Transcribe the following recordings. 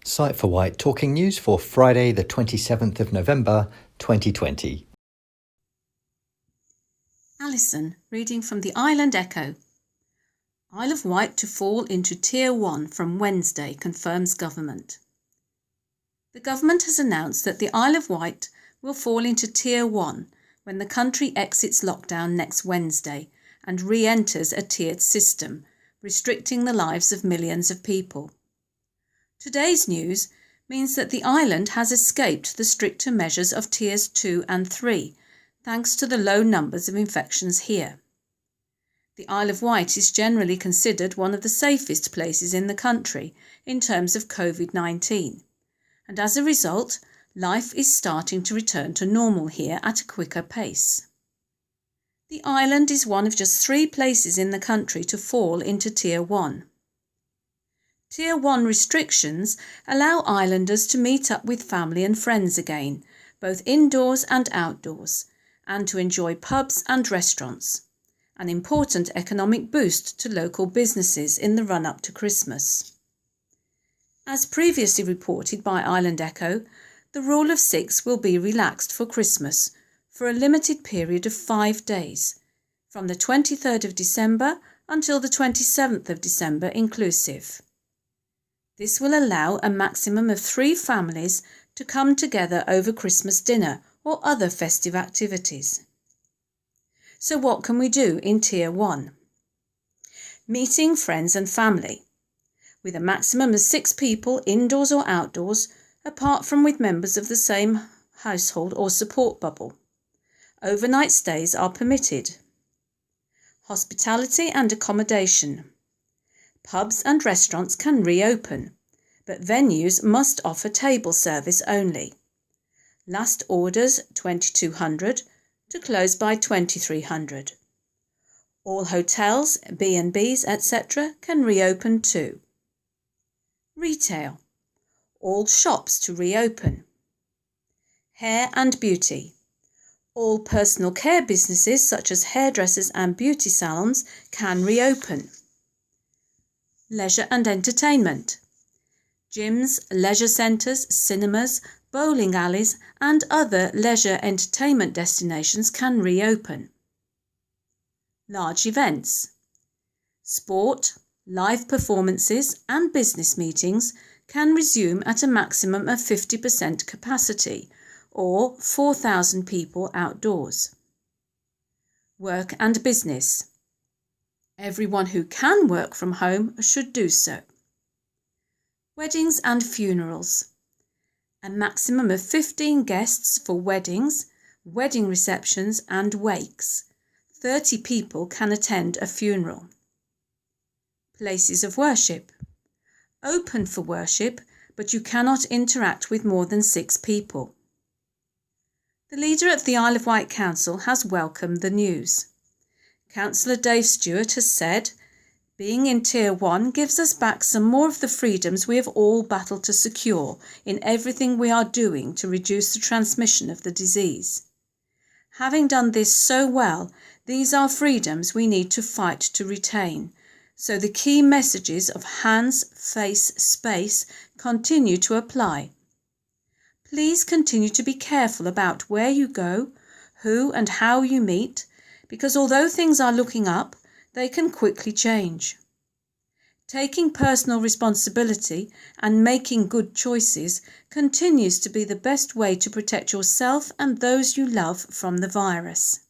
Sight for Wight Talking News for Friday the 27th of November 2020. Alison, reading from the Island Echo. Isle of Wight to fall into Tier 1 from Wednesday, confirms government. The government has announced that the Isle of Wight will fall into Tier 1 when the country exits lockdown next Wednesday and re-enters a tiered system, restricting the lives of millions of people. Today's news means that the island has escaped the stricter measures of Tiers 2 and 3, thanks to the low numbers of infections here. The Isle of Wight is generally considered one of the safest places in the country in terms of COVID-19, and as a result, life is starting to return to normal here at a quicker pace. The island is one of just 3 places in the country to fall into Tier 1. Tier 1 restrictions allow islanders to meet up with family and friends again, both indoors and outdoors, and to enjoy pubs and restaurants, an important economic boost to local businesses in the run-up to Christmas. As previously reported by Island Echo, the rule of 6 will be relaxed for Christmas for a limited period of 5 days, from the 23rd of December until the 27th of December inclusive. This will allow a maximum of 3 families to come together over Christmas dinner or other festive activities. So what can we do in Tier 1? Meeting friends and family, with a maximum of 6 people indoors or outdoors, apart from with members of the same household or support bubble. Overnight stays are permitted. Hospitality and accommodation. Pubs and restaurants can reopen, but venues must offer table service only. Last orders 2200 to close by 2300. All hotels, B&Bs, etc. can reopen too. Retail. All shops to reopen. Hair and beauty. All personal care businesses such as hairdressers and beauty salons can reopen. Leisure and entertainment. Gyms, leisure centres, cinemas, bowling alleys and other leisure entertainment destinations can reopen. Large events. Sport, live performances and business meetings can resume at a maximum of 50% capacity or 4,000 people outdoors. Work and business. Everyone who can work from home should do so. Weddings and funerals. A maximum of 15 guests for weddings, wedding receptions and wakes. 30 people can attend a funeral. Places of worship. Open for worship, but you cannot interact with more than 6 people. The leader of the Isle of Wight Council has welcomed the news. Councillor Dave Stewart has said, "Being in Tier 1 gives us back some more of the freedoms we have all battled to secure in everything we are doing to reduce the transmission of the disease. Having done this so well, these are freedoms we need to fight to retain, so the key messages of hands, face, space continue to apply. Please continue to be careful about where you go, who and how you meet, because although things are looking up, they can quickly change. Taking personal responsibility and making good choices continues to be the best way to protect yourself and those you love from the virus.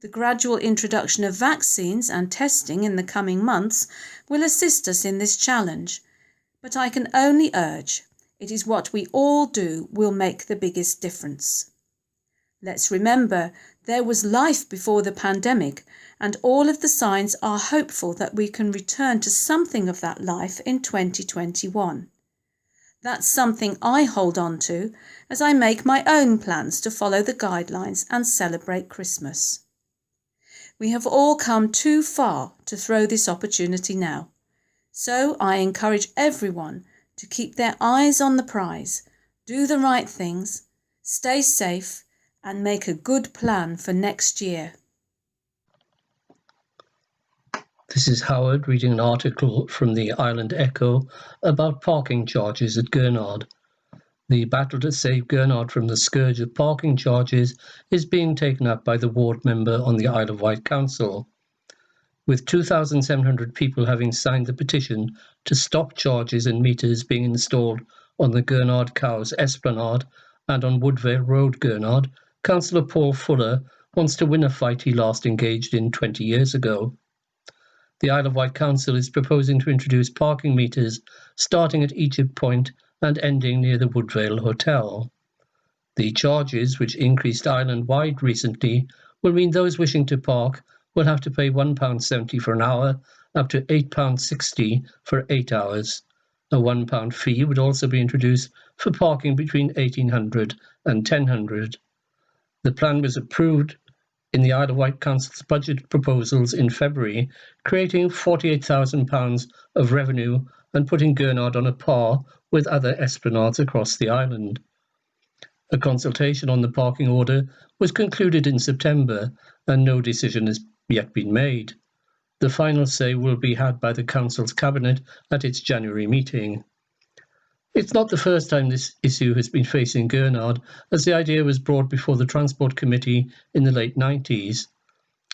The gradual introduction of vaccines and testing in the coming months will assist us in this challenge, but I can only urge, it is what we all do will make the biggest difference. Let's remember, there was life before the pandemic, and all of the signs are hopeful that we can return to something of that life in 2021. That's something I hold on to as I make my own plans to follow the guidelines and celebrate Christmas. We have all come too far to throw this opportunity now, so I encourage everyone to keep their eyes on the prize, do the right things, stay safe, and make a good plan for next year. This is Howard reading an article from the Island Echo about parking charges at Gurnard. The battle to save Gurnard from the scourge of parking charges is being taken up by the ward member on the Isle of Wight Council. With 2,700 people having signed the petition to stop charges and meters being installed on the Gurnard Cows Esplanade and on Woodvale Road, Gurnard, Councillor Paul Fuller wants to win a fight he last engaged in 20 years ago. The Isle of Wight Council is proposing to introduce parking meters starting at Egypt Point and ending near the Woodvale Hotel. The charges, which increased island-wide recently, will mean those wishing to park will have to pay £1.70 for an hour, up to £8.60 for 8 hours. A £1 fee would also be introduced for parking between 1800 and 1000. The plan was approved in the Isle of Wight Council's budget proposals in February, creating £48,000 of revenue and putting Gurnard on a par with other esplanades across the island. A consultation on the parking order was concluded in September and no decision has yet been made. The final say will be had by the Council's Cabinet at its January meeting. It's not the first time this issue has been facing Gurnard, as the idea was brought before the Transport Committee in the late 90s.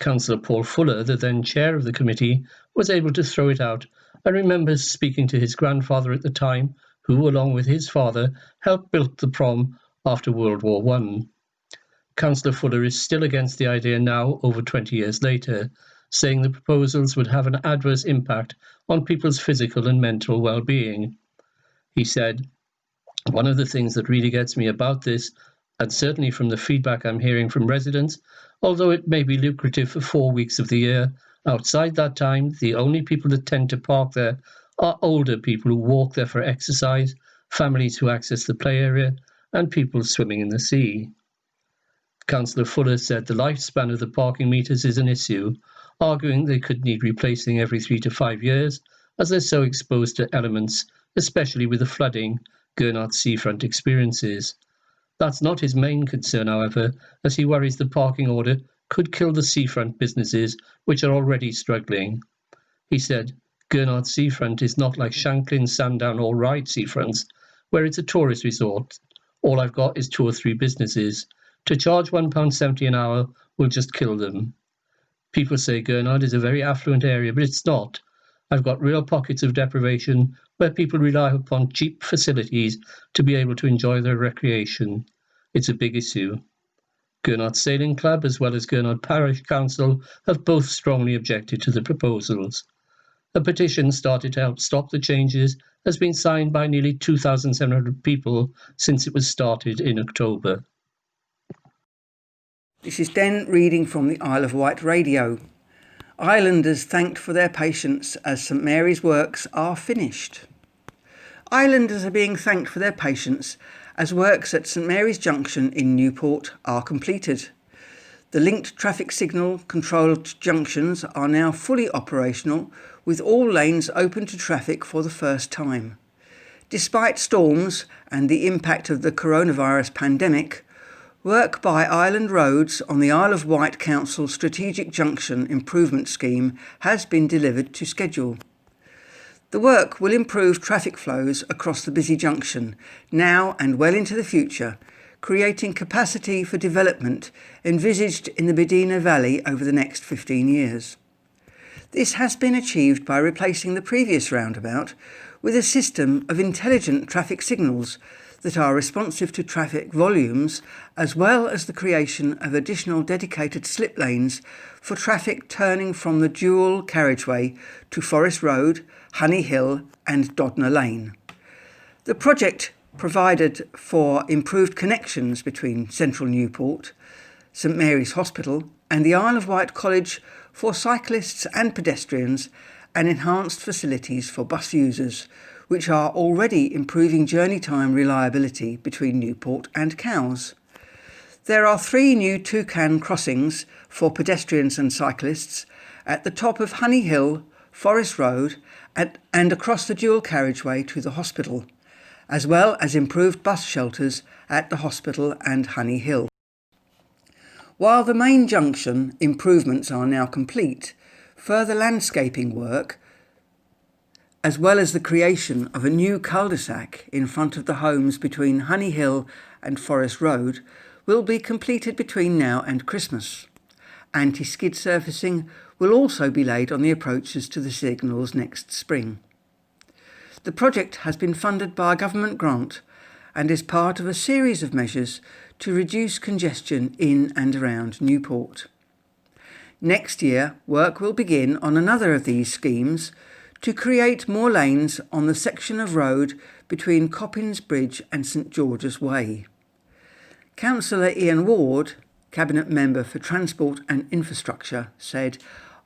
Councillor Paul Fuller, the then chair of the committee, was able to throw it out and remembers speaking to his grandfather at the time, who, along with his father, helped build the prom after World War I. Councillor Fuller is still against the idea now, over 20 years later, saying the proposals would have an adverse impact on people's physical and mental well-being. He said, "One of the things that really gets me about this, and certainly from the feedback I'm hearing from residents, although it may be lucrative for 4 weeks of the year, outside that time, the only people that tend to park there are older people who walk there for exercise, families who access the play area, and people swimming in the sea." Councillor Fuller said the lifespan of the parking meters is an issue, arguing they could need replacing every 3 to 5 years, as they're so exposed to elements, especially with the flooding Gurnard's seafront experiences. That's not his main concern, however, as he worries the parking order could kill the seafront businesses, which are already struggling. He said, "Gurnard's seafront is not like Shanklin, Sandown or Ryde seafronts, where it's a tourist resort. All I've got is 2 or 3 businesses. To charge £1.70 an hour will just kill them. People say Gurnard is a very affluent area, but it's not. I've got real pockets of deprivation where people rely upon cheap facilities to be able to enjoy their recreation. It's a big issue." Gurnard Sailing Club as well as Gurnard Parish Council have both strongly objected to the proposals. A petition started to help stop the changes has been signed by nearly 2,700 people since it was started in October. This is Den reading from the Isle of Wight Radio. Islanders thanked for their patience as St Mary's works are finished. Islanders are being thanked for their patience as works at St Mary's Junction in Newport are completed. The linked traffic signal controlled junctions are now fully operational, with all lanes open to traffic for the first time. Despite storms and the impact of the coronavirus pandemic, work by Island Roads on the Isle of Wight Council Strategic Junction Improvement Scheme has been delivered to schedule. The work will improve traffic flows across the busy junction, now and well into the future, creating capacity for development envisaged in the Medina Valley over the next 15 years. This has been achieved by replacing the previous roundabout with a system of intelligent traffic signals that are responsive to traffic volumes, as well as the creation of additional dedicated slip lanes for traffic turning from the dual carriageway to Forest Road, Honey Hill and Dodner Lane. The project provided for improved connections between Central Newport, St Mary's Hospital and the Isle of Wight College for cyclists and pedestrians, and enhanced facilities for bus users, which are already improving journey time reliability between Newport and Cowes. There are 3 new toucan crossings for pedestrians and cyclists at the top of Honey Hill, Forest Road and across the dual carriageway to the hospital, as well as improved bus shelters at the hospital and Honey Hill. While the main junction improvements are now complete, further landscaping work, as well as the creation of a new cul-de-sac in front of the homes between Honey Hill and Forest Road, will be completed between now and Christmas. Anti-skid surfacing will also be laid on the approaches to the signals next spring. The project has been funded by a government grant and is part of a series of measures to reduce congestion in and around Newport. Next year, work will begin on another of these schemes to create more lanes on the section of road between Coppins Bridge and St George's Way. Councillor Ian Ward, Cabinet Member for Transport and Infrastructure, said,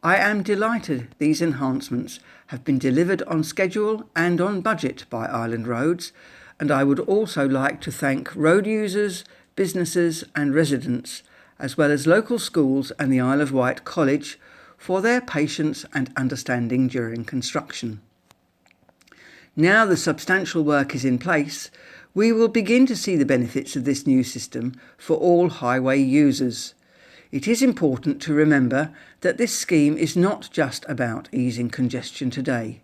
"I am delighted these enhancements have been delivered on schedule and on budget by Island Roads, and I would also like to thank road users, businesses and residents, as well as local schools and the Isle of Wight College, for their patience and understanding during construction. Now the substantial work is in place, we will begin to see the benefits of this new system for all highway users. It is important to remember that this scheme is not just about easing congestion today.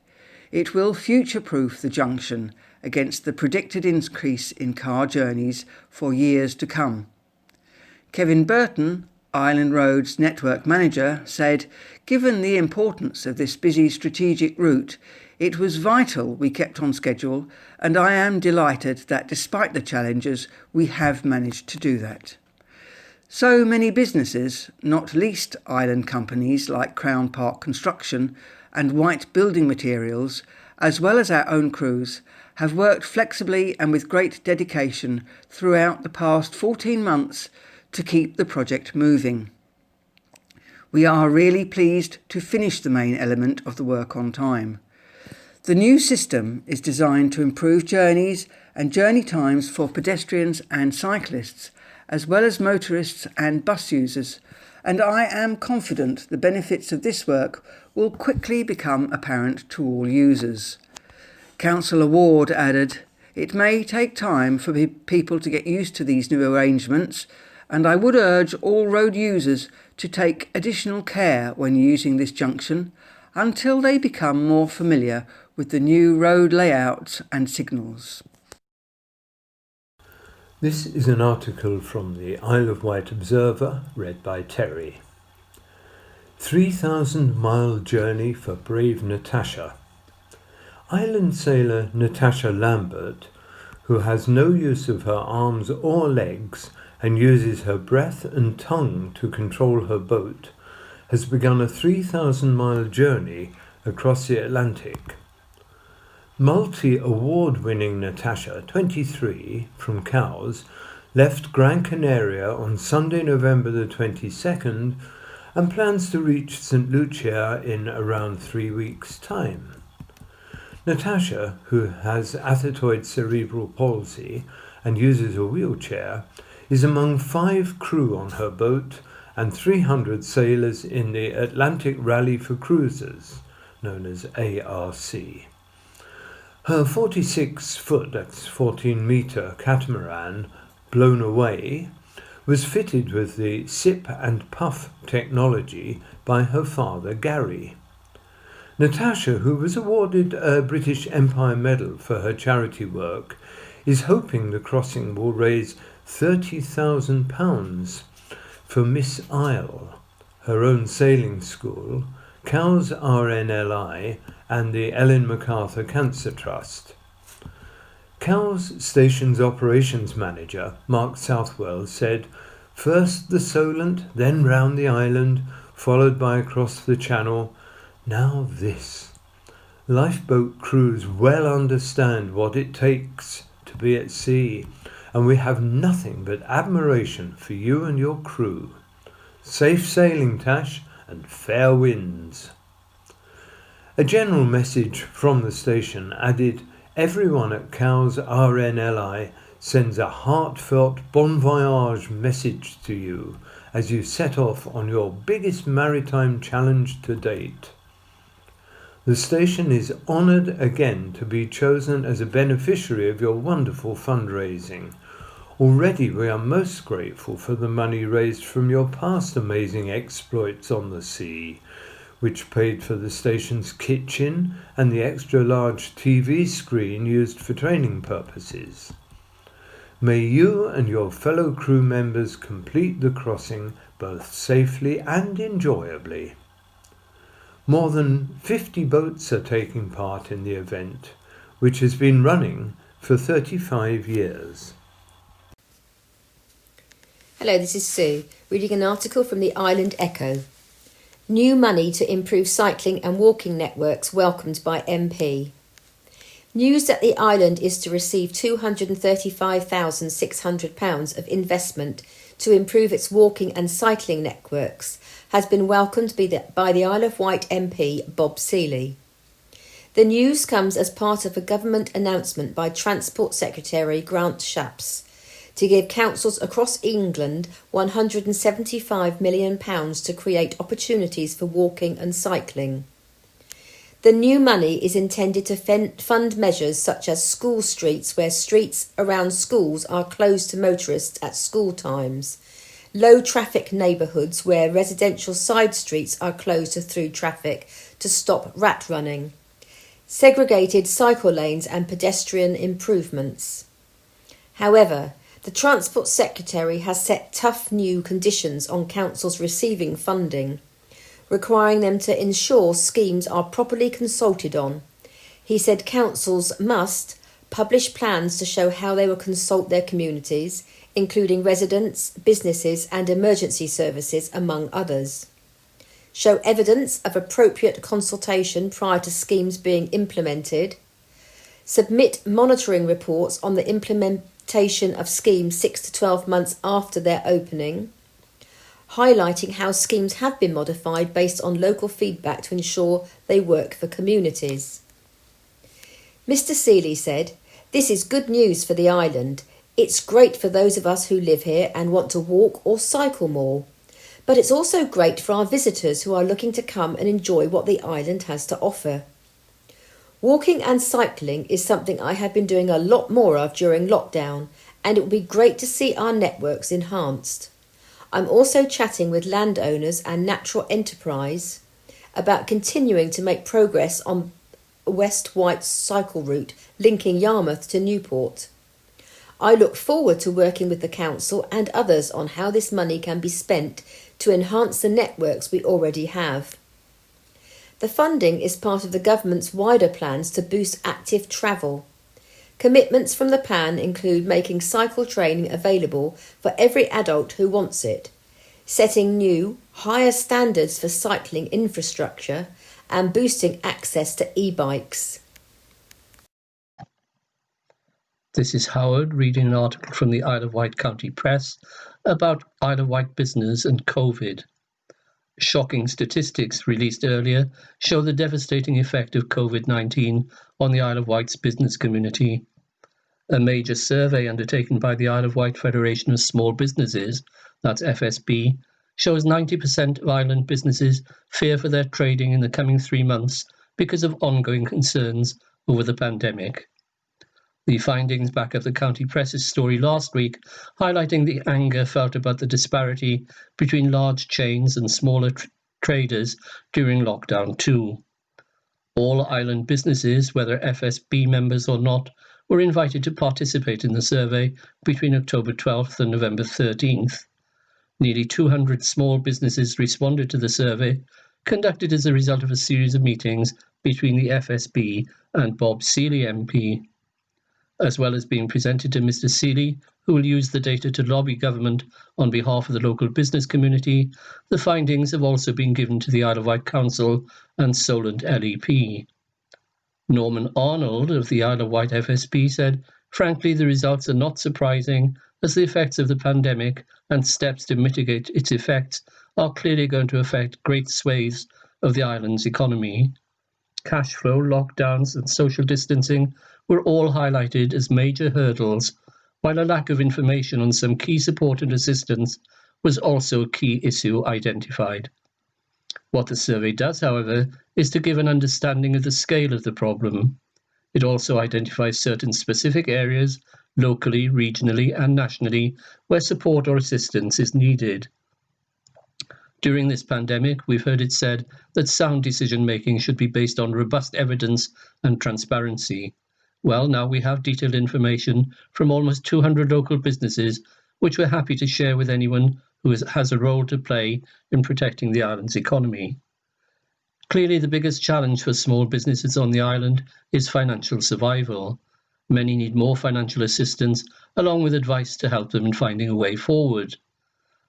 It will future-proof the junction against the predicted increase in car journeys for years to come." Kevin Burton, Island Road's network manager, said, "Given the importance of this busy strategic route, it was vital we kept on schedule, and I am delighted that despite the challenges, we have managed to do that." So many businesses, not least island companies like Crown Park Construction and Wight Building Materials, as well as our own crews, have worked flexibly and with great dedication throughout the past 14 months to keep the project moving. We are really pleased to finish the main element of the work on time. The new system is designed to improve journeys and journey times for pedestrians and cyclists, as well as motorists and bus users, and I am confident the benefits of this work will quickly become apparent to all users. Councillor Ward added, "It may take time for people to get used to these new arrangements, and I would urge all road users to take additional care when using this junction until they become more familiar with the new road layouts and signals." This is an article from the Isle of Wight Observer, read by Terry. 3,000-mile journey for brave Natasha. Island sailor Natasha Lambert, who has no use of her arms or legs and uses her breath and tongue to control her boat, has begun a 3,000-mile journey across the Atlantic. Multi-award-winning Natasha, 23, from Cowes, left Gran Canaria on Sunday, November the 22nd, and plans to reach St Lucia in around 3 weeks' time. Natasha, who has athetoid cerebral palsy and uses a wheelchair, is among 5 crew on her boat and 300 sailors in the Atlantic Rally for Cruisers, known as ARC. Her 46-foot, that's 14-metre catamaran, Blown Away, was fitted with the sip and puff technology by her father Gary. Natasha, who was awarded a British Empire Medal for her charity work, is hoping the crossing will raise £30,000 for Miss Isle, her own sailing school, Cowes RNLI and the Ellen MacArthur Cancer Trust. Cowes Station's operations manager, Mark Southwell, said, "First the Solent, then round the island, followed by across the channel. Now this. Lifeboat crews well understand what it takes to be at sea, and we have nothing but admiration for you and your crew. Safe sailing, Tash, and fair winds." A general message from the station added, "Everyone at Cowes RNLI sends a heartfelt bon voyage message to you as you set off on your biggest maritime challenge to date." The station is honoured again to be chosen as a beneficiary of your wonderful fundraising. Already we are most grateful for the money raised from your past amazing exploits on the sea. which paid for the station's kitchen and the extra large TV screen used for training purposes. May you and your fellow crew members complete the crossing both safely and enjoyably. More than 50 boats are taking part in the event, which has been running for 35 years. Hello, this is Sue, reading an article from the Island Echo. New money to improve cycling and walking networks welcomed by MP. News that the island is to receive £235,600 of investment to improve its walking and cycling networks has been welcomed by the Isle of Wight MP Bob Seeley. The news comes as part of a government announcement by Transport Secretary Grant Shapps to give councils across England £175 million to create opportunities for walking and cycling. The new money is intended to fund measures such as school streets, where streets around schools are closed to motorists at school times, low traffic neighbourhoods where residential side streets are closed to through traffic to stop rat running, segregated cycle lanes and pedestrian improvements. However, the Transport Secretary has set tough new conditions on councils receiving funding, requiring them to ensure schemes are properly consulted on. He said councils must publish plans to show how they will consult their communities, including residents, businesses and emergency services, among others. Show evidence of appropriate consultation prior to schemes being implemented. Submit monitoring reports on the implementation of schemes 6 to 12 months after their opening, highlighting how schemes have been modified based on local feedback to ensure they work for communities. Mr. Seeley said, "This is good news for the island. It's great for those of us who live here and want to walk or cycle more. But it's also great for our visitors who are looking to come and enjoy what the island has to offer. Walking and cycling is something I have been doing a lot more of during lockdown, and it would be great to see our networks enhanced. I'm also chatting with landowners and Natural Enterprise about continuing to make progress on West Wight cycle route linking Yarmouth to Newport. I look forward to working with the council and others on how this money can be spent to enhance the networks we already have. The funding is part of the government's wider plans to boost active travel. Commitments from the PAN include making cycle training available for every adult who wants it, setting new, higher standards for cycling infrastructure, and boosting access to e-bikes." This is Howard reading an article from the Isle of Wight County Press about Isle of Wight business and COVID. Shocking statistics released earlier show the devastating effect of COVID-19 on the Isle of Wight's business community. A major survey undertaken by the Isle of Wight Federation of Small Businesses, that's FSB, shows 90% of island businesses fear for their trading in the coming 3 months because of ongoing concerns over the pandemic. The findings back up the county press's story last week, highlighting the anger felt about the disparity between large chains and smaller traders during lockdown too. All island businesses, whether FSB members or not, were invited to participate in the survey between October 12th and November 13th. Nearly 200 small businesses responded to the survey, conducted as a result of a series of meetings between the FSB and Bob Seeley MP. As well as being presented to Mr. Seeley, who will use the data to lobby government on behalf of the local business community, the findings have also been given to the Isle of Wight Council and Solent LEP. Norman Arnold of the Isle of Wight FSB said, "Frankly, the results are not surprising, as the effects of the pandemic and steps to mitigate its effects are clearly going to affect great swathes of the island's economy. Cash flow, lockdowns and social distancing were all highlighted as major hurdles, while a lack of information on some key support and assistance was also a key issue identified. What the survey does, however, is to give an understanding of the scale of the problem. It also identifies certain specific areas, locally, regionally and nationally, where support or assistance is needed. During this pandemic, we've heard it said that sound decision-making should be based on robust evidence and transparency. Well, now we have detailed information from almost 200 local businesses, which we're happy to share with anyone who has a role to play in protecting the island's economy. Clearly, the biggest challenge for small businesses on the island is financial survival. Many need more financial assistance, along with advice to help them in finding a way forward.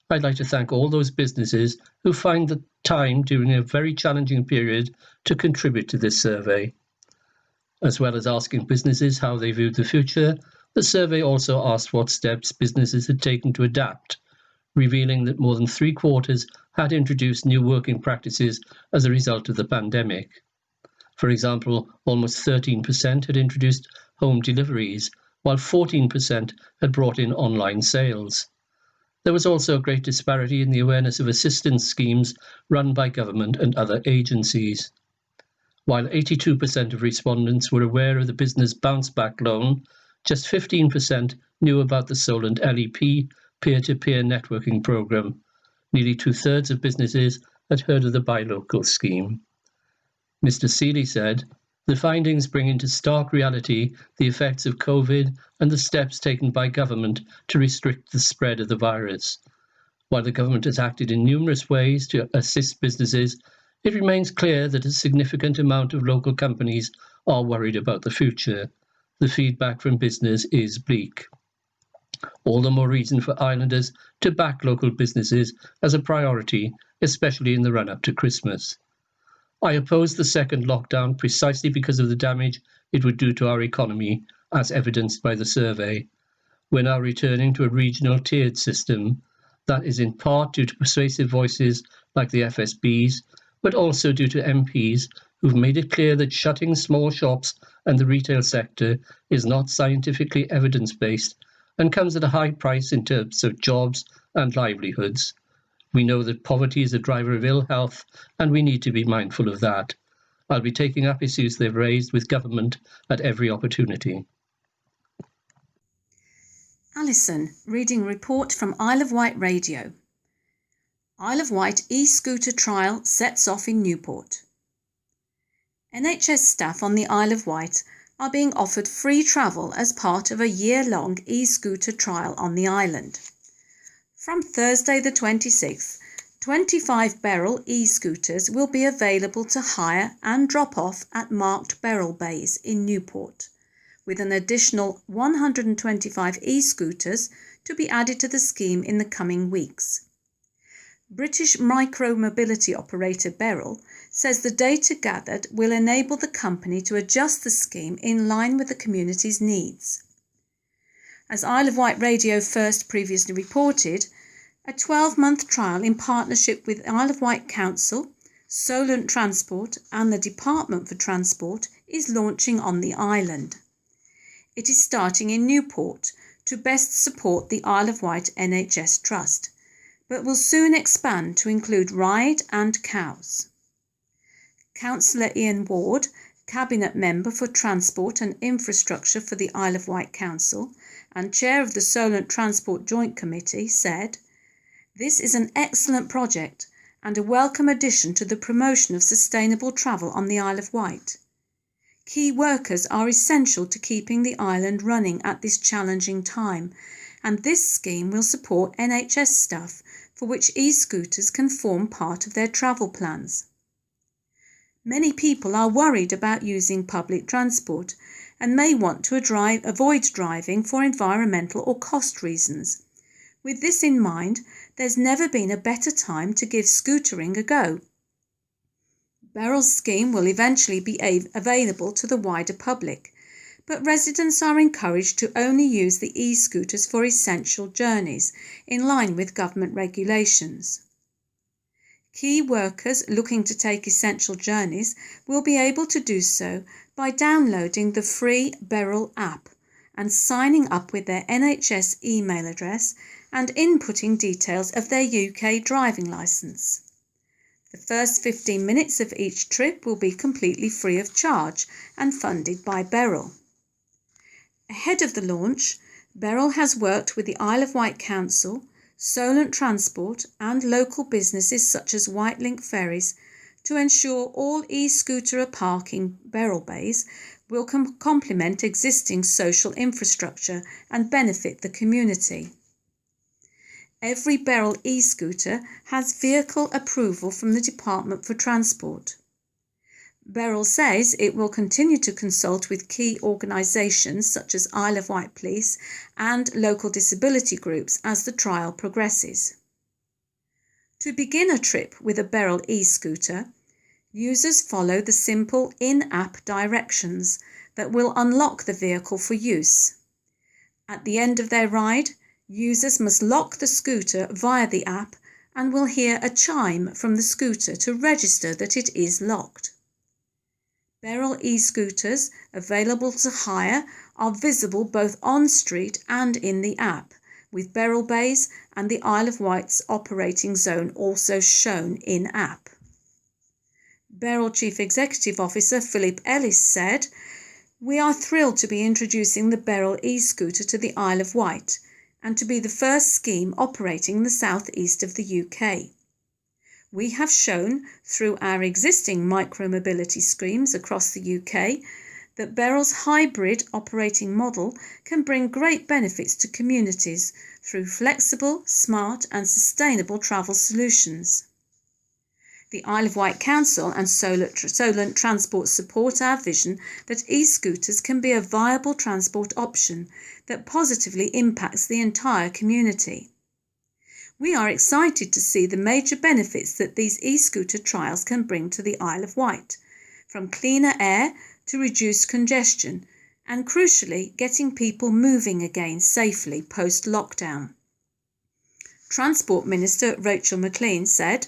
I'd like to thank all those businesses who find the time during a very challenging period to contribute to this survey. As well as asking businesses how they viewed the future, the survey also asked what steps businesses had taken to adapt, revealing that more than 3/4 had introduced new working practices as a result of the pandemic. For example, almost 13% had introduced home deliveries, while 14% had brought in online sales. There was also a great disparity in the awareness of assistance schemes run by government and other agencies. While 82% of respondents were aware of the Business Bounce Back Loan, just 15% knew about the Solent LEP peer-to-peer networking programme. Nearly 2/3 of businesses had heard of the Buy Local scheme. Mr. Seeley said, "The findings bring into stark reality the effects of COVID and the steps taken by government to restrict the spread of the virus. While the government has acted in numerous ways to assist businesses, it remains clear that a significant amount of local companies are worried about the future. The feedback from business is bleak. All the more reason for islanders to back local businesses as a priority, especially in the run-up to Christmas. I oppose the second lockdown precisely because of the damage it would do to our economy, as evidenced by the survey. We're now returning to a regional tiered system. That is in part due to persuasive voices like the FSBs, but also due to MPs who've made it clear that shutting small shops and the retail sector is not scientifically evidence-based and comes at a high price in terms of jobs and livelihoods. We know that poverty is a driver of ill health, and we need to be mindful of that. I'll be taking up issues they've raised with government at every opportunity." Alison, reading report from Isle of Wight Radio. Isle of Wight e-scooter trial sets off in Newport. NHS staff on the Isle of Wight are being offered free travel as part of a year-long e-scooter trial on the island. From Thursday the 26th, 25 Beryl e-scooters will be available to hire and drop off at marked Beryl bays in Newport, with an additional 125 e-scooters to be added to the scheme in the coming weeks. British micro-mobility operator Beryl says the data gathered will enable the company to adjust the scheme in line with the community's needs. As Isle of Wight Radio First previously reported, a 12-month trial in partnership with Isle of Wight Council, Solent Transport and the Department for Transport is launching on the island. It is starting in Newport to best support the Isle of Wight NHS Trust, but will soon expand to include Ryde and Cowes. Councillor Ian Ward, Cabinet Member for Transport and Infrastructure for the Isle of Wight Council and Chair of the Solent Transport Joint Committee, said, "This is an excellent project and a welcome addition to the promotion of sustainable travel on the Isle of Wight. Key workers are essential to keeping the island running at this challenging time, and this scheme will support NHS staff for which e-scooters can form part of their travel plans. Many people are worried about using public transport and may want to avoid driving for environmental or cost reasons. With this in mind, there's never been a better time to give scootering a go. Beryl's scheme will eventually be available to the wider public, but residents are encouraged to only use the e-scooters for essential journeys, in line with government regulations. Key workers looking to take essential journeys will be able to do so by downloading the free Beryl app and signing up with their NHS email address and inputting details of their UK driving licence. The first 15 minutes of each trip will be completely free of charge and funded by Beryl. Ahead of the launch, Beryl has worked with the Isle of Wight Council, Solent Transport and local businesses such as Wight Link Ferries to ensure all e-scooter parking Beryl bays will complement existing social infrastructure and benefit the community. Every Beryl e-scooter has vehicle approval from the Department for Transport. Beryl says it will continue to consult with key organisations such as Isle of Wight Police and local disability groups as the trial progresses. To begin a trip with a Beryl e-scooter, users follow the simple in-app directions that will unlock the vehicle for use. At the end of their ride, users must lock the scooter via the app and will hear a chime from the scooter to register that it is locked. Beryl e-scooters available to hire are visible both on street and in the app, with Beryl bays and the Isle of Wight's operating zone also shown in-app. Beryl Chief Executive Officer Philip Ellis said, "We are thrilled to be introducing the Beryl e-scooter to the Isle of Wight and to be the first scheme operating in the southeast of the UK. We have shown through our existing micromobility schemes across the UK that Beryl's hybrid operating model can bring great benefits to communities through flexible, smart and sustainable travel solutions. The Isle of Wight Council and Solent Transport support our vision that e-scooters can be a viable transport option that positively impacts the entire community. We are excited to see the major benefits that these e-scooter trials can bring to the Isle of Wight, from cleaner air to reduced congestion, and crucially, getting people moving again safely post-lockdown." Transport Minister Rachel Maclean said,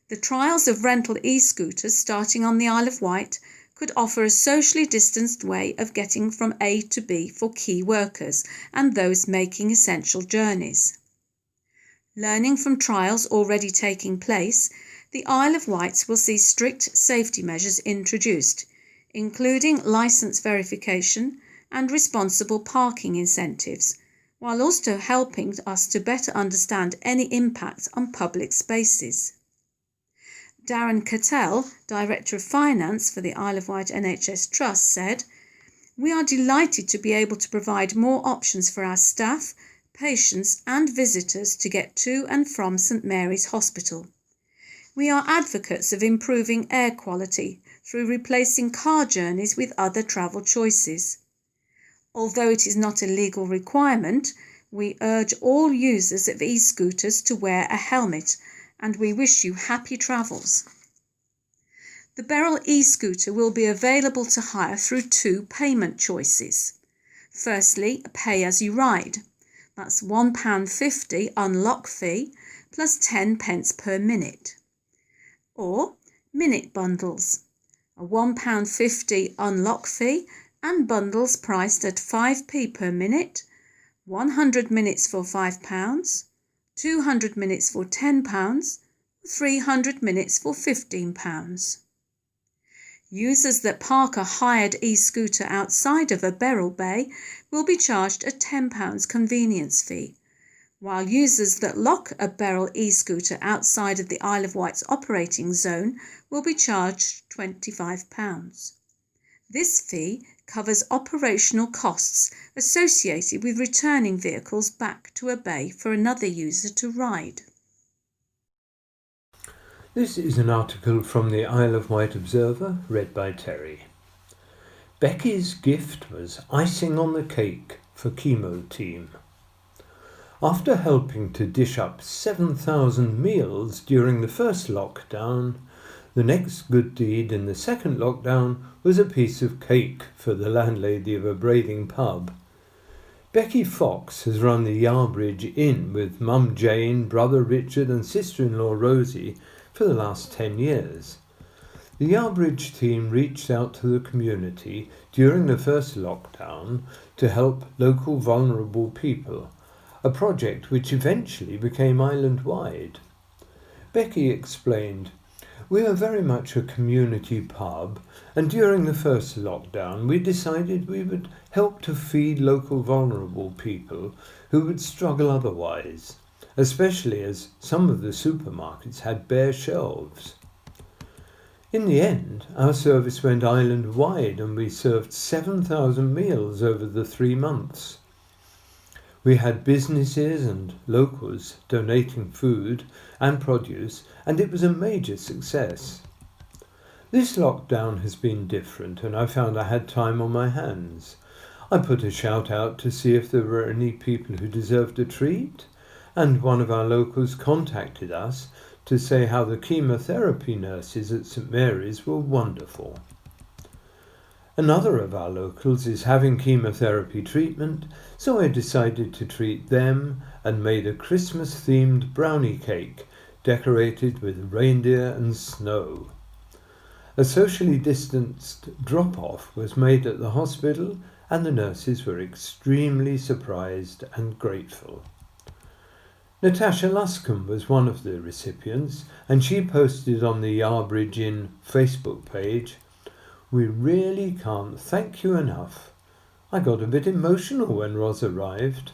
"The trials of rental e-scooters starting on the Isle of Wight could offer a socially distanced way of getting from A to B for key workers and those making essential journeys. Learning from trials already taking place, the Isle of Wight will see strict safety measures introduced, including licence verification and responsible parking incentives, while also helping us to better understand any impact on public spaces. Darren Cattell, Director of Finance for the Isle of Wight NHS Trust, said, "We are delighted to be able to provide more options for our staff, patients and visitors to get to and from St Mary's Hospital. We are advocates of improving air quality through replacing car journeys with other travel choices. Although it is not a legal requirement, we urge all users of e-scooters to wear a helmet, and we wish you happy travels." The Beryl e-scooter will be available to hire through two payment choices. Firstly, pay as you ride. That's £1.50 unlock fee plus 10 pence per minute. Or minute bundles, a £1.50 unlock fee and bundles priced at 5p per minute, 100 minutes for £5, 200 minutes for £10, 300 minutes for £15. Users that park a hired e-scooter outside of a Beryl bay will be charged a £10 convenience fee, while users that lock a Beryl e-scooter outside of the Isle of Wight's operating zone will be charged £25. This fee covers operational costs associated with returning vehicles back to a bay for another user to ride. This is an article from the Isle of Wight Observer, read by Terry. Becky's gift was icing on the cake for chemo team. After helping to dish up 7,000 meals during the first lockdown, the next good deed in the second lockdown was a piece of cake for the landlady of a Brading pub. Becky Fox has run the Yarbridge Inn with Mum Jane, brother Richard and sister-in-law Rosie for the last 10 years. The Yarbridge team reached out to the community during the first lockdown to help local vulnerable people, a project which eventually became island-wide. Becky explained, "We are very much a community pub, and during the first lockdown we decided we would help to feed local vulnerable people who would struggle otherwise. especially as some of the supermarkets had bare shelves. In the end, our service went island-wide and we served 7,000 meals over the 3 months. We had businesses and locals donating food and produce, and it was a major success. This lockdown has been different, and I found I had time on my hands. I put a shout out to see if there were any people who deserved a treat, and one of our locals contacted us to say how the chemotherapy nurses at St Mary's were wonderful. Another of our locals is having chemotherapy treatment, so I decided to treat them and made a Christmas-themed brownie cake decorated with reindeer and snow. A socially distanced drop-off was made at the hospital, and the nurses were extremely surprised and grateful. Natasha Luscombe was one of the recipients, and she posted on the Yarbridge Inn Facebook page, "We really can't thank you enough. I got a bit emotional when Ros arrived.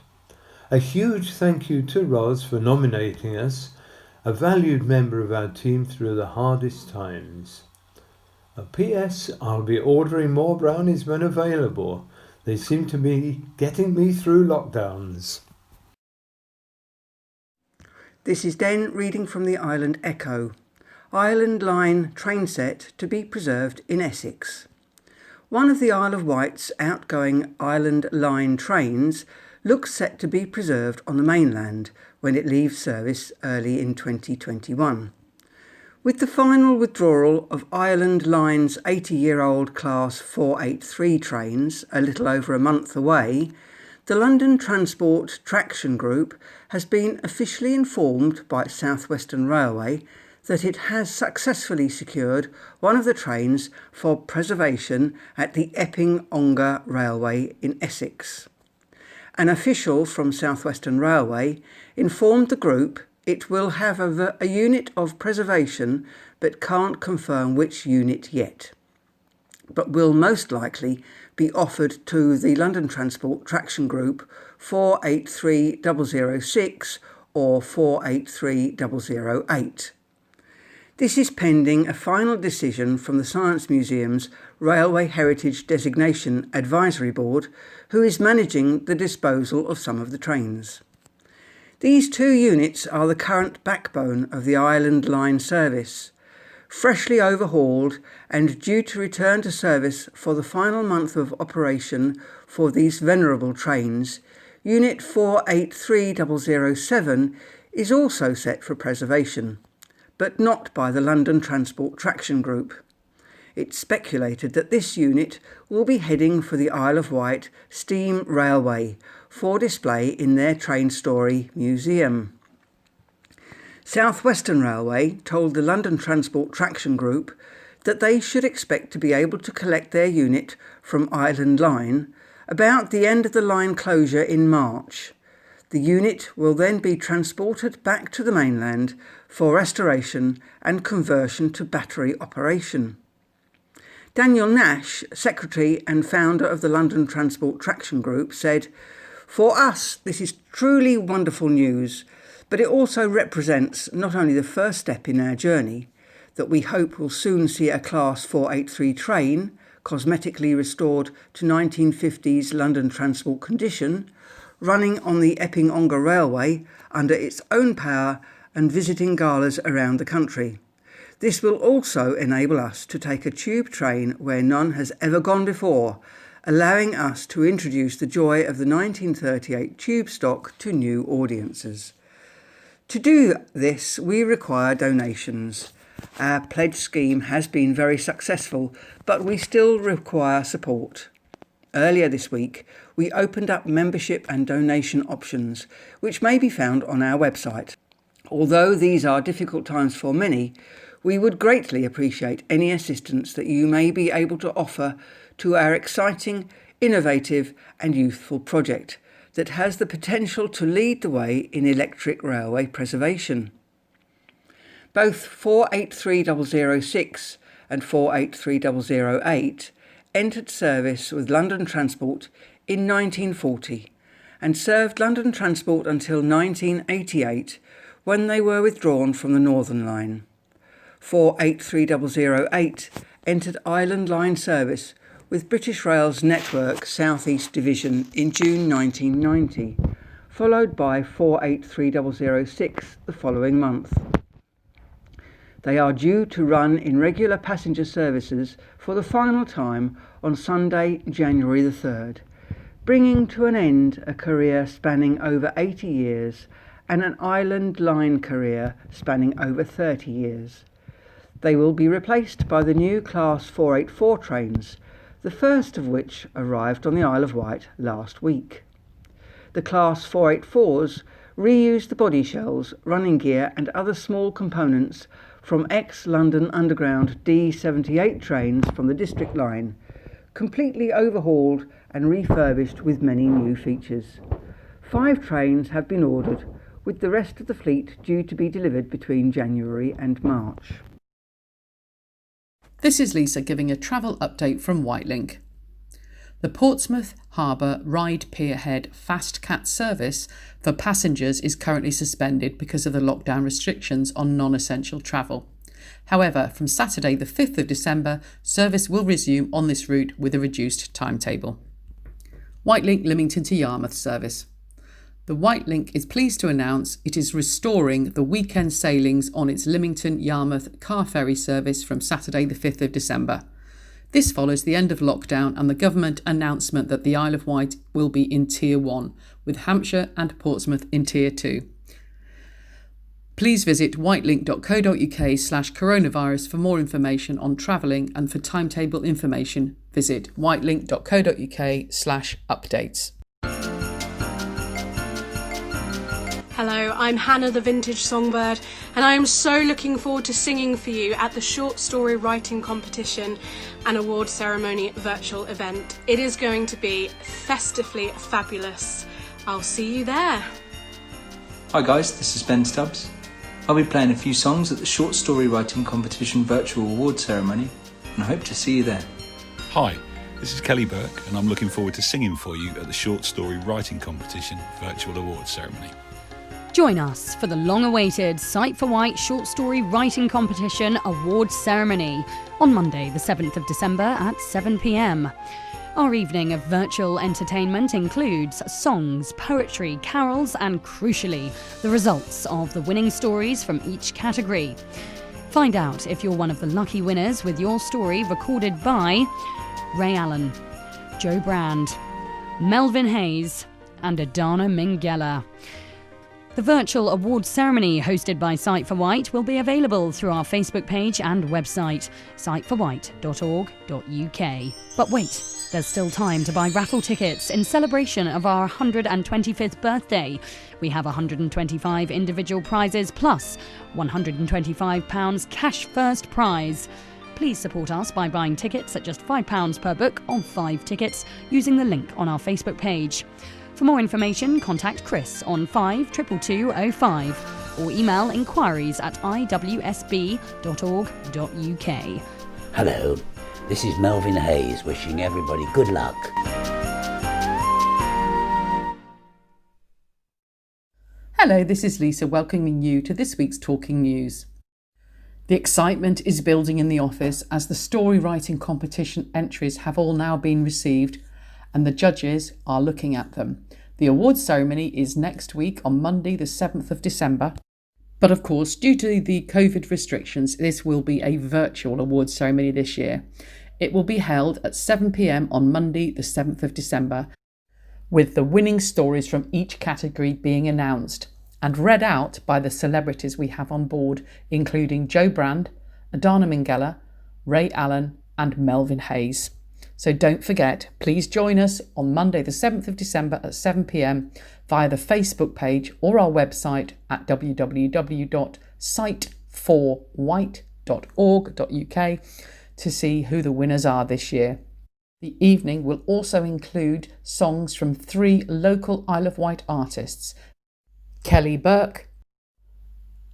A huge thank you to Ros for nominating us, a valued member of our team through the hardest times. A PS, I'll be ordering more brownies when available. They seem to be getting me through lockdowns." This is Den reading from the Island Echo. Island Line train set to be preserved in Essex. One of the Isle of Wight's outgoing Island Line trains looks set to be preserved on the mainland when it leaves service early in 2021. With the final withdrawal of Island Line's 80-year-old Class 483 trains a little over a month away, the London Transport Traction Group has been officially informed by South Western Railway that it has successfully secured one of the trains for preservation at the Epping Ongar Railway in Essex. An official from South Western Railway informed the group it will have a unit of preservation but can't confirm which unit yet, but will most likely be offered to the London Transport Traction Group 483006 or 483008. This is pending a final decision from the Science Museum's Railway Heritage Designation Advisory Board, who is managing the disposal of some of the trains. These 2 units are the current backbone of the Island Line service. Freshly overhauled and due to return to service for the final month of operation for these venerable trains, Unit 483007 is also set for preservation, but not by the London Transport Traction Group. It's speculated that this unit will be heading for the Isle of Wight Steam Railway for display in their Train Story Museum. South Western Railway told the London Transport Traction Group that they should expect to be able to collect their unit from Island Line about the end of the line closure in March. The unit will then be transported back to the mainland for restoration and conversion to battery operation. Daniel Nash, Secretary and founder of the London Transport Traction Group, said, "For us, this is truly wonderful news, but it also represents not only the first step in our journey, that we hope will soon see a Class 483 train, cosmetically restored to 1950s London transport condition, running on the Epping Ongar Railway under its own power and visiting galas around the country. This will also enable us to take a tube train where none has ever gone before, allowing us to introduce the joy of the 1938 tube stock to new audiences. To do this, we require donations. Our pledge scheme has been very successful, but we still require support. Earlier this week, we opened up membership and donation options, which may be found on our website. Although these are difficult times for many, we would greatly appreciate any assistance that you may be able to offer to our exciting, innovative and youthful project that has the potential to lead the way in electric railway preservation. Both 483006 and 483008 entered service with London Transport in 1940 and served London Transport until 1988, when they were withdrawn from the Northern Line. 483008 entered Island Line service with British Rail's Network South East Division in June 1990, followed by 483006 the following month. They are due to run in regular passenger services for the final time on Sunday, January the 3rd, bringing to an end a career spanning over 80 years and an Island Line career spanning over 30 years. They will be replaced by the new Class 484 trains, the first of which arrived on the Isle of Wight last week. The Class 484s reuse the body shells, running gear and other small components from ex-London Underground D78 trains from the District Line, completely overhauled and refurbished with many new features. 5 trains have been ordered, with the rest of the fleet due to be delivered between January and March. This is Lisa giving a travel update from Wightlink. The Portsmouth Harbour Ryde Pierhead Fast Cat service for passengers is currently suspended because of the lockdown restrictions on non-essential travel. However, from Saturday the 5th of December, service will resume on this route with a reduced timetable. Wightlink Lymington to Yarmouth service. The Wightlink is pleased to announce it is restoring the weekend sailings on its Lymington-Yarmouth car ferry service from Saturday the 5th of December. This follows the end of lockdown and the government announcement that the Isle of Wight will be in Tier 1, with Hampshire and Portsmouth in Tier 2. Please visit wightlink.co.uk/coronavirus for more information on travelling, and for timetable information visit wightlink.co.uk/updates. Hello, I'm Hannah the Vintage Songbird, and I am so looking forward to singing for you at the short story writing competition and award ceremony virtual event. It is going to be festively fabulous. I'll see you there. Hi guys, this is Ben Stubbs. I'll be playing a few songs at the short story writing competition virtual award ceremony, and I hope to see you there. Hi, this is Kelly Burke, and I'm looking forward to singing for you at the short story writing competition virtual award ceremony. Join us for the long-awaited Sight for Wight Short Story Writing Competition Awards Ceremony on Monday the 7th of December at 7 p.m. Our evening of virtual entertainment includes songs, poetry, carols and, crucially, the results of the winning stories from each category. Find out if you're one of the lucky winners with your story recorded by Ray Allen, Joe Brand, Melvin Hayes and Adana Minghella. The virtual awards ceremony, hosted by Sight for Wight, will be available through our Facebook page and website, sightforwight.org.uk. But wait, there's still time to buy raffle tickets in celebration of our 125th birthday. We have 125 individual prizes plus £125 cash first prize. Please support us by buying tickets at just £5 per book of 5 tickets using the link on our Facebook page. For more information, contact Chris on 522205 or email inquiries@iwsb.org.uk. Hello, this is Melvin Hayes wishing everybody good luck. Hello, this is Lisa welcoming you to this week's Talking News. The excitement is building in the office as the story writing competition entries have all now been received and the judges are looking at them. The awards ceremony is next week on Monday the 7th of December. But of course, due to the COVID restrictions, this will be a virtual awards ceremony this year. It will be held at 7 p.m. on Monday the 7th of December, with the winning stories from each category being announced and read out by the celebrities we have on board, including Joe Brand, Adana Minghella, Ray Allen and Melvin Hayes. So don't forget, please join us on Monday the 7th of December at 7 p.m. via the Facebook page or our website at www.sightforwight.org.uk to see who the winners are this year. The evening will also include songs from 3 local Isle of Wight artists, Kelly Burke,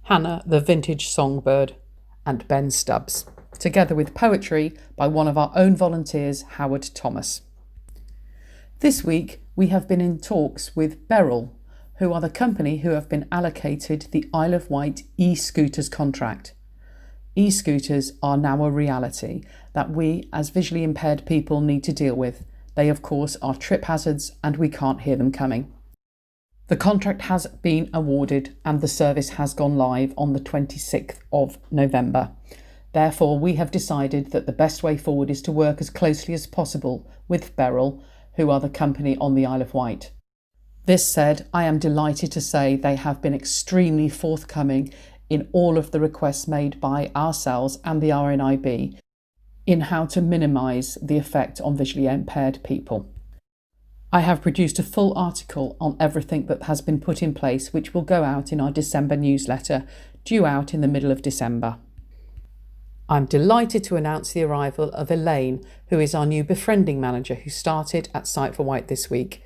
Hannah the Vintage Songbird and Ben Stubbs, together with poetry by one of our own volunteers, Howard Thomas. This week, we have been in talks with Beryl, who are the company who have been allocated the Isle of Wight e-scooters contract. E-scooters are now a reality that we as visually impaired people need to deal with. They of course are trip hazards and we can't hear them coming. The contract has been awarded and the service has gone live on the 26th of November. Therefore, we have decided that the best way forward is to work as closely as possible with Beryl, who are the company on the Isle of Wight. This said, I am delighted to say they have been extremely forthcoming in all of the requests made by ourselves and the RNIB in how to minimise the effect on visually impaired people. I have produced a full article on everything that has been put in place, which will go out in our December newsletter, due out in the middle of December. I'm delighted to announce the arrival of Elaine, who is our new befriending manager who started at Sight for Wight this week.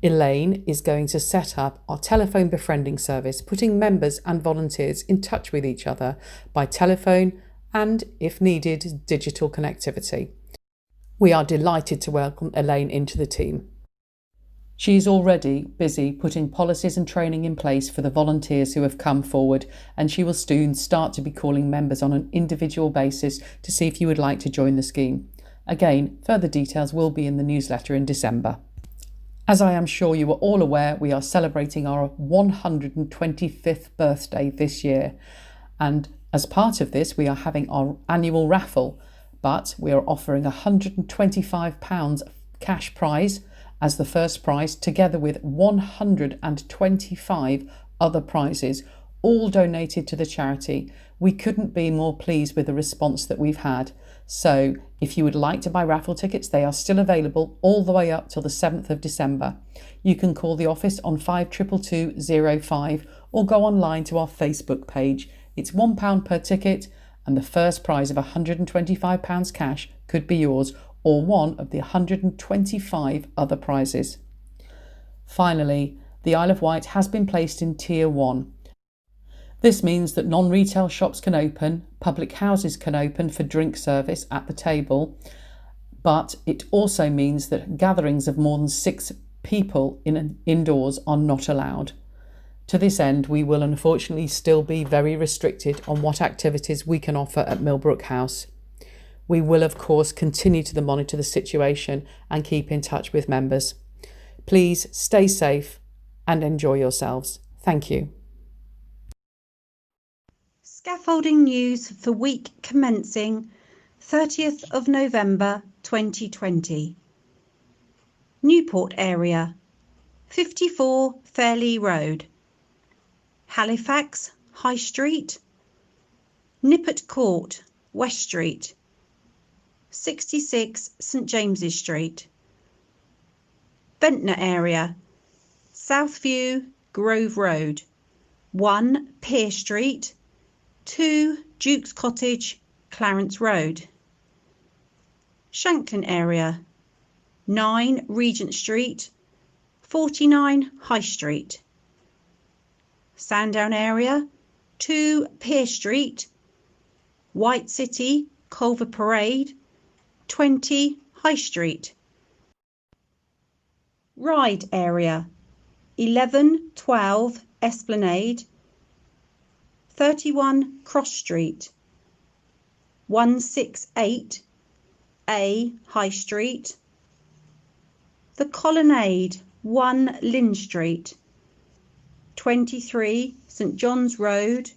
Elaine is going to set up our telephone befriending service, putting members and volunteers in touch with each other by telephone and, if needed, digital connectivity. We are delighted to welcome Elaine into the team. She is already busy putting policies and training in place for the volunteers who have come forward, and she will soon start to be calling members on an individual basis to see if you would like to join the scheme. Again, further details will be in the newsletter in December. As I am sure you are all aware, we are celebrating our 125th birthday this year, and as part of this we are having our annual raffle, but we are offering £125 cash prize as the first prize, together with 125 other prizes, all donated to the charity. We couldn't be more pleased with the response that we've had. So if you would like to buy raffle tickets, they are still available all the way up till the 7th of December. You can call the office on 522205 or go online to our Facebook page. It's £1 per ticket, and the first prize of £125 cash could be yours, or one of the 125 other prizes. Finally, the Isle of Wight has been placed in Tier 1. This means that non-retail shops can open, public houses can open for drink service at the table, but it also means that gatherings of more than 6 people indoors are not allowed. To this end, we will unfortunately still be very restricted on what activities we can offer at Millbrook House. We will, of course, continue to monitor the situation and keep in touch with members. Please stay safe and enjoy yourselves. Thank you. Scaffolding news for week commencing 30th of November 2020. Newport area, 54 Fairley Road. Halifax, High Street. Nippert Court, West Street. 66 St James's Street. Ventnor area, Southview, Grove Road. 1 Pear Street. 2 Duke's Cottage, Clarence Road. Shanklin area, 9 Regent Street, 49 High Street. Sandown area, 2 Pear Street. White City, Culver Parade, 20 High Street. Ryde area, 11-12 Esplanade, 31 Cross Street, 168 A High Street. The Colonnade, 1 Lynn Street, 23 St John's Road,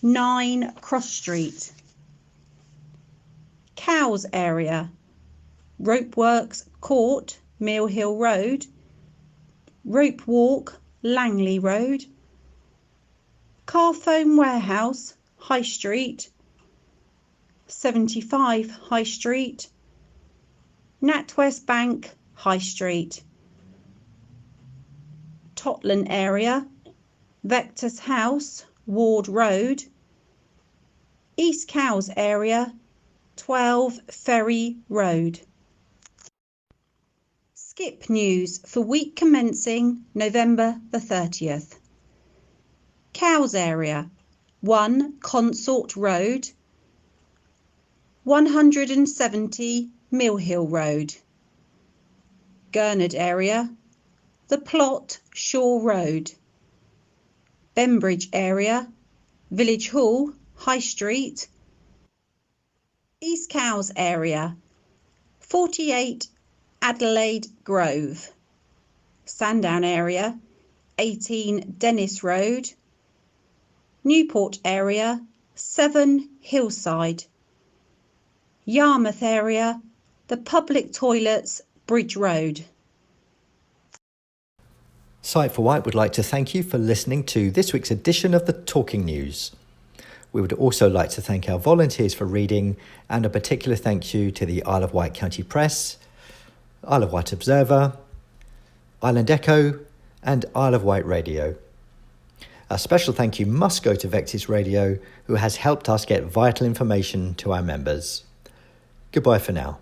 9 Cross Street. Cowes area, Ropeworks Court, Mill Hill Road, Rope Walk, Langley Road. Carphone Warehouse, High Street, 75 High Street. NatWest Bank, High Street. Totland area, Vector's House, Ward Road. East Cowes area, 12 Ferry Road. Skip news for week commencing November the 30th. Cowes area, 1 Consort Road, 170 Mill Hill Road. Gurnard area, The Plot, Shore Road. Bembridge area, Village Hall, High Street. East Cowes area, 48 Adelaide Grove. Sandown area, 18 Dennis Road. Newport area, 7 Hillside. Yarmouth area, the public toilets, Bridge Road. Sight for Wight would like to thank you for listening to this week's edition of the Talking News. We would also like to thank our volunteers for reading, and a particular thank you to the Isle of Wight County Press, Isle of Wight Observer, Island Echo and Isle of Wight Radio. A special thank you must go to Vectis Radio, who has helped us get vital information to our members. Goodbye for now.